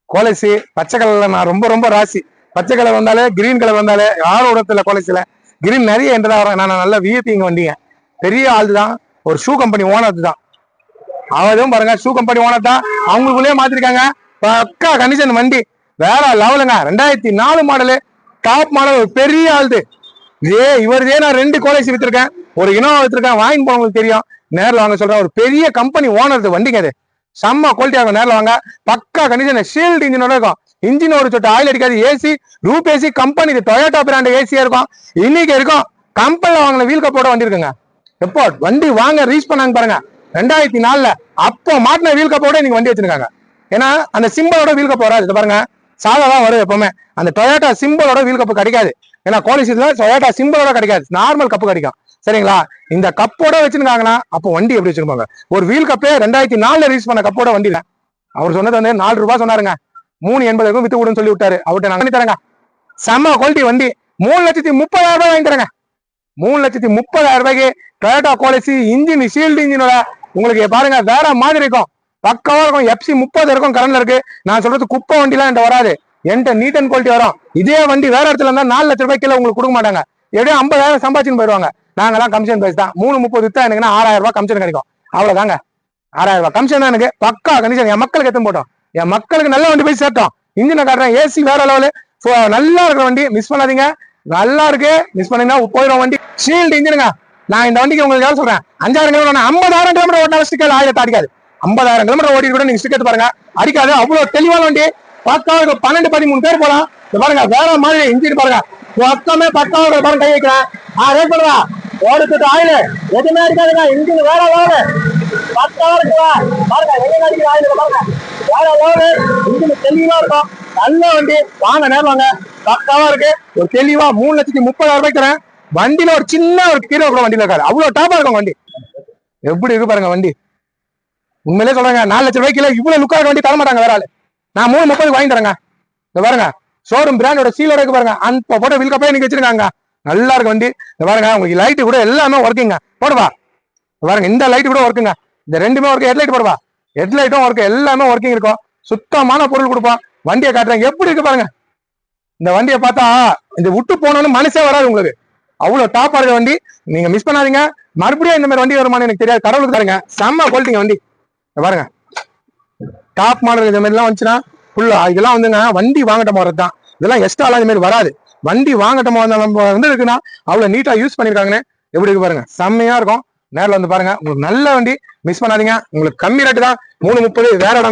கோலசி பச்சை கலர்ல நான் ரொம்ப ரொம்ப ராசி. பச்சை கலர் வந்தாலே கிரீன் கலர் வந்தாலே யாரும் உடத்துல கோலசில கிரீன் நிறைய என்றதா வரேன். நான் நல்ல விஐபிங்க வண்டிங்க. பெரிய ஆள் தான், ஒரு ஷூ கம்பெனி ஓனர் தான். அவரும் பாருங்க ஷூ கம்பெனி ஓனர் தான். அவங்களுக்குள்ளேயே மாத்திருக்காங்க. பக்கா கண்டிஷன் வண்டி வேற லெவலுங்க. 2004 மாடலு, டாப் மாடல், ஒரு பெரிய ஆளுது. இவருதே நான் 2 கோலேஜ் வித்துருக்கேன், ஒரு இனோவா வித்துருக்கேன். வாங்கி போனவங்களுக்கு தெரியும். நேரில் வாங்க சொல்றேன். ஒரு பெரிய கம்பெனி ஓனர்து வண்டிங்க. அது செம்ம குவாலிட்டியா இருக்கும். நேரில் வாங்க. பக்கா கண்டிஷன் ஷீல்டு இன்ஜினோட இருக்கும். இன்ஜின் ஒரு சொட்டு ஆயில் அடிக்காது. AC Roop AC company, Toyota brand Asia இருக்கும். இன்னைக்கு இருக்கும். கம்பெனில வாங்கின வீல் கப்போட வண்டி இருக்குங்க. எப்போ வண்டி வாங்க ரீச் பண்ணாங்க பாருங்க 2004 அப்போ மாட்டின வீல் கப்போட இன்னைக்கு வண்டி வச்சிருக்காங்க. ஏன்னா அந்த சிம்பிளோட வீல் கப் வராது. பாருங்க சாதாதான் வரும் எப்பவுமே. அந்த டொயோட்டா சிம்பிளோட வீல் கப்பு கிடைக்காது. ஏன்னா கோலிசில டொயோட்டா சிம்பிளோட கிடைக்காது, நார்மல் கப்பு கிடைக்கும். சரிங்களா? இந்த கப்போட வச்சிருக்காங்கன்னா அப்போ வண்டி எப்படி வச்சிருப்பாங்க? ஒரு வீல் கப்பே 2004 ரீச் பண்ண கப்போட வண்டி இல்ல. அவர் சொன்னது வந்து 4 ரூபாய் சொன்னாருங்க. 380 வித்து கொடுன்னு சொல்லி விட்டாரு. அவர்கிட்ட நான் தரேங்க. செம்ம குவாலிட்டி வண்டி. 3,30,000 ரூபாய் வாங்கி தரேங்க. 3,30,000 ரூபாய்க்கு டொயோட்டா கோலிசி இன்ஜின் ஷீல்டு இன்ஜினோட உங்களுக்கு பாருங்க வேற மாதிரி இருக்கும். பக்கவா இருக்கும். FC 30 இருக்கும் கரண்ட்ல இருக்கு. நான் சொல்றது குப்பை வண்டிலாம் என்கிட்ட வராது. என்கிட்ட நீட் அண்ட் குவாலிட்டி வரும். இதே வண்டி வேற இடத்துல இருந்தா 4 லட்சம் ரூபாய் கீழே உங்களுக்கு கொடுக்க மாட்டாங்க. எப்படியும் 50,000 சம்பாதிச்சுன்னு போயிடுவாங்க. நாங்கெல்லாம் கமிஷன் பேஸ் தான். 330 வித்தா எனக்கு 6,000 ரூபாய் கமிஷன் கிடைக்கும். அவ்வளவுதாங்க. 6,000 ரூபாய் கமிஷன் தான் எனக்கு. பக்கா கண்டிஷன். என் மக்களுக்கு எத்தனை போட்டோம். என் மக்களுக்கு நல்ல வண்டி போய் சேர்த்தோம். இன்ஜினை காட்டுறேன். ஏசி வேற லெவலு. நல்லா இருக்கிற வண்டி. மிஸ் பண்ணாதீங்க. நல்லா இருக்கு. மிஸ் பண்ணீங்கன்னா போயிடும் வண்டி. ஷீல்டு இன்ஜினுங்க. நான் இந்த வண்டிக்கு உங்களுக்கு எவ்வளவு சொல்றேன்? 5,000 கிலோமீட்டர் 50,000 கிலோமீட்டர் ஓட்டினாலும் ஸ்டிக்கர் 1000 அடிக்காது. 50,000 கிலோமீட்டர் ஓட்டி கூட நீங்க ஸ்டிக்கர் பாருங்க அடிக்காது. அவ்வளவு தெளிவான வண்டி. பக்காவுக்கு 12-13 பேர் போலாம். பாருங்க வேற மாதிரி இன்ஜின் பாருங்க. மொத்தமே பக்காவுக்கு பாருங்க கை வைக்கிறேன். ரேட் பண்ணுவா ஓடுத்துட்டு ஆயிலு எதுவுமே அடிக்காதுங்க. இன்ஜின் வேற லெவலு. பக்காவா இருக்குவா பாருங்க. எங்க அடிக்கிற ஆயிலு பாருங்க வேற லெவலு. இன்ஜின் தெளிவா இருக்கும். நல்ல வண்டி. வாங்க நேரம் வாங்க. பக்காவா இருக்கு. ஒரு தெளிவா 3,30,000 ரூபாய்க்கு தரேன். வண்டியில ஒரு சின்ன ஒரு கீரை கூட வண்டியில இருக்காரு. அவ்வளவு டாப்பா இருக்கும் வண்டி. எப்படி இருக்கு பாருங்க வண்டி. உண்மையிலே சொல்றாங்க 4 லட்சம் ரூபாய்க்கு இவ்வளவு லுக்கா வண்டி தர மாட்டாங்க வேற ஆளு. நான் 330 வாங்கி தரேங்க. இந்த பாருங்க ஷோரூம் பிராண்டோட சீலோட இருக்கு பாருங்க. அந்த போட்டோ வில் கப்பே நீங்க வச்சிருக்காங்க. நல்லா இருக்கு வண்டி. இந்த பாருங்க உங்களுக்கு லைட் கூட எல்லாமே ஒர்க்குங்க. போடுவா பாருங்க. இந்த லைட் கூட ஒர்க்குங்க. இந்த ரெண்டுமே ஒர்க்கு. ஹெட்லைட் போடுவா. ஹெட்லைட்டும் ஒர்க்கு. எல்லாமே ஒர்க்கிங் இருக்கும். சுத்தமான பொருள் கொடுப்போம். வண்டியை காட்டுறேன் எப்படி இருக்கு பாருங்க. இந்த வண்டியை பார்த்தா இந்த விட்டு போனோன்னு மனசே வராது உங்களுக்கு. அவ்வளவு டாப்பா இருக்க வண்டி. நீங்க மிஸ் பண்ணாதீங்க. மறுபடியும் இந்த மாதிரி வண்டி வருமானு எனக்கு தெரியாது. கடவுளுக்கு தாருங்க. செம்ம குவாலிட்டிங்க வண்டி. பாருங்க டாப் மாடல் இந்த மாதிரி எல்லாம் வந்துச்சுன்னா ஃபுல்லா இதெல்லாம் வந்துங்க வண்டி வாங்கட்டும் போறதுதான். இதெல்லாம் எக்ஸ்ட்ரா இந்த மாதிரி வராது. வண்டி வாங்கட்டும் வந்து இருக்குன்னா அவ்வளவு நீட்டா யூஸ் பண்ணிருக்காங்கன்னு. எப்படி இருக்கு பாருங்க. செம்மையா இருக்கும். நேரில் வந்து பாருங்க. உங்களுக்கு நல்ல வண்டி. மிஸ் பண்ணாதீங்க. உங்களுக்கு கம்மி ரேட்டு தான். 330 வேற இடம்.